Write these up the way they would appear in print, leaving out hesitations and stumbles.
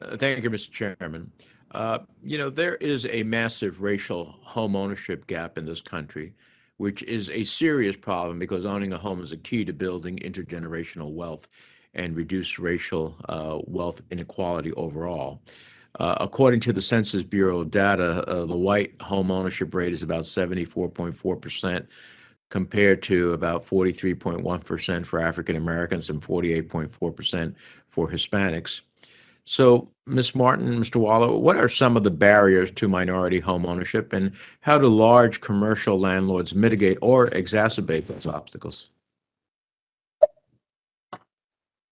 Thank you, Mr. Chairman. There is a massive racial home ownership gap in this country, which is a serious problem because owning a home is a key to building intergenerational wealth and reduce racial wealth inequality overall. According to the Census Bureau data, the white home ownership rate is about 74.4%, compared to about 43.1% for African Americans and 48.4% for Hispanics. So, Ms. Martin and Mr. Waller, what are some of the barriers to minority home ownership, and how do large commercial landlords mitigate or exacerbate those obstacles?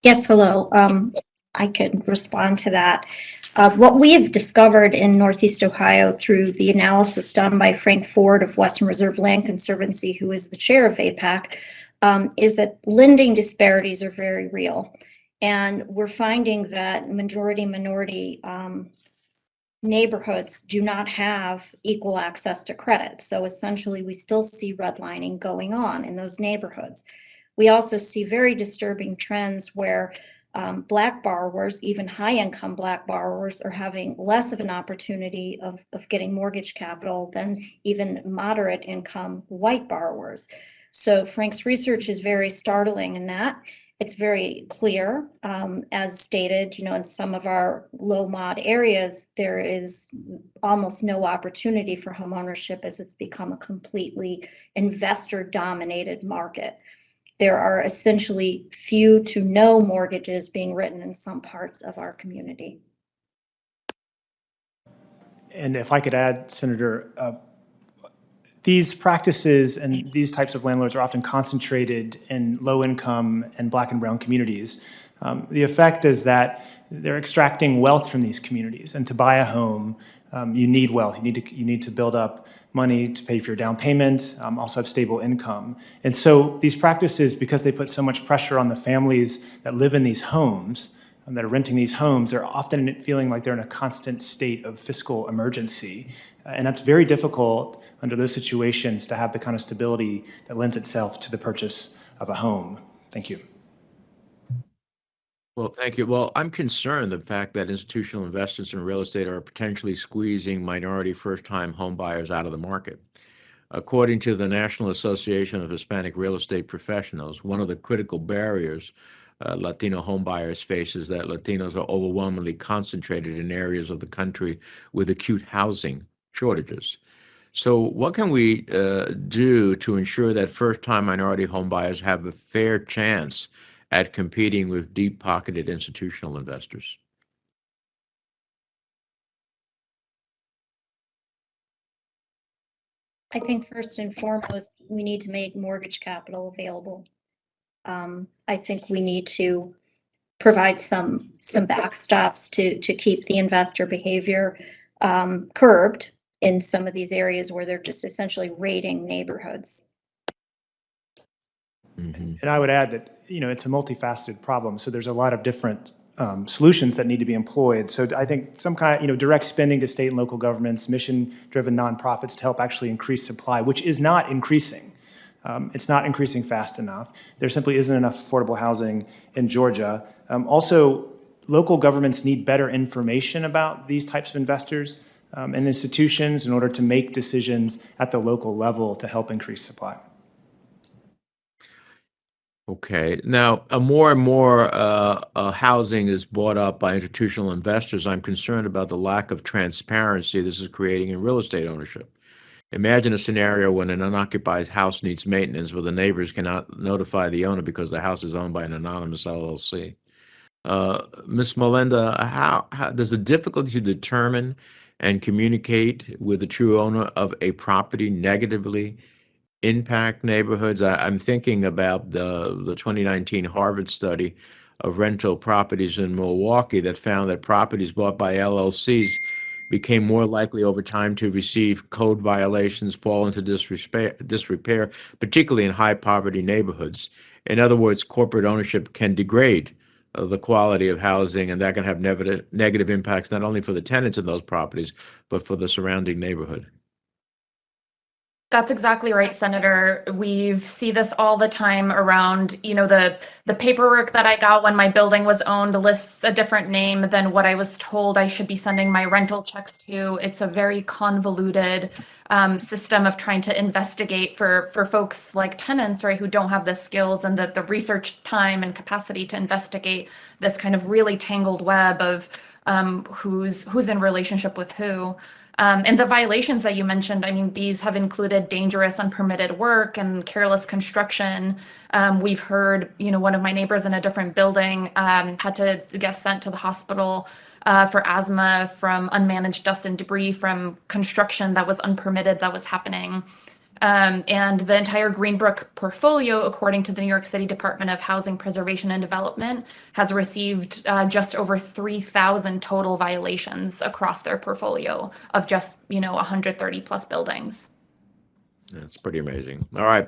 Yes, hello. I could respond to that. What we have discovered in Northeast Ohio through the analysis done by Frank Ford of Western Reserve Land Conservancy, who is the chair of APAC, is that lending disparities are very real. And we're finding that majority minority neighborhoods do not have equal access to credit. So essentially, we still see redlining going on in those neighborhoods. We also see very disturbing trends where Black borrowers, even high-income Black borrowers, are having less of an opportunity of getting mortgage capital than even moderate-income white borrowers. So Frank's research is very startling in that. It's very clear, as stated, in some of our low mod areas, there is almost no opportunity for homeownership as it's become a completely investor-dominated market. There are essentially few to no mortgages being written in some parts of our community. And if I could add, Senator, these practices and these types of landlords are often concentrated in low-income and Black and brown communities. The effect is that they're extracting wealth from these communities, and to buy a home, you need wealth. You need to build up money to pay for your down payment, also have stable income. And so these practices, because they put so much pressure on the families that live in these homes, that are renting these homes, they're often feeling like they're in a constant state of fiscal emergency. And that's very difficult under those situations to have the kind of stability that lends itself to the purchase of a home. Thank you. Well, thank you. Well, I'm concerned the fact that institutional investors in real estate are potentially squeezing minority first-time home buyers out of the market. According to the National Association of Hispanic Real Estate Professionals, one of the critical barriers Latino home buyers face is that Latinos are overwhelmingly concentrated in areas of the country with acute housing shortages. So, what can we do to ensure that first-time minority home buyers have a fair chance at competing with deep-pocketed institutional investors? I think first and foremost, we need to make mortgage capital available. I think we need to provide some backstops to keep the investor behavior curbed in some of these areas where they're just essentially raiding neighborhoods. Mm-hmm. And I would add that, it's a multifaceted problem. So there's a lot of different solutions that need to be employed. So I think some kind of, direct spending to state and local governments, mission-driven nonprofits to help actually increase supply, which is not increasing. It's not increasing fast enough. There simply isn't enough affordable housing in Georgia. Also, local governments need better information about these types of investors and institutions in order to make decisions at the local level to help increase supply. Okay. Now, more and more housing is bought up by institutional investors. I'm concerned about the lack of transparency this is creating in real estate ownership. Imagine a scenario when an unoccupied house needs maintenance, where the neighbors cannot notify the owner because the house is owned by an anonymous LLC. Ms. Melinda, how does the difficulty to determine and communicate with the true owner of a property negatively impact neighborhoods? I'm thinking about the 2019 Harvard study of rental properties in Milwaukee that found that properties bought by LLCs became more likely over time to receive code violations, fall into disrepair, particularly in high poverty neighborhoods. In other words, corporate ownership can degrade the quality of housing, and that can have negative impacts not only for the tenants in those properties, but for the surrounding neighborhood. That's exactly right, Senator. We see this all the time around, the paperwork that I got when my building was owned lists a different name than what I was told I should be sending my rental checks to. It's a very convoluted system of trying to investigate for folks like tenants, right, who don't have the skills and the research time and capacity to investigate this kind of really tangled web of who's in relationship with who. And the violations that you mentioned, I mean, these have included dangerous, unpermitted work and careless construction. We've heard, one of my neighbors in a different building had to get sent to the hospital for asthma from unmanaged dust and debris from construction that was unpermitted that was happening. And the entire Greenbrook portfolio, according to the New York City Department of Housing Preservation and Development, has received just over 3,000 total violations across their portfolio of just, 130 plus buildings. That's pretty amazing. All right.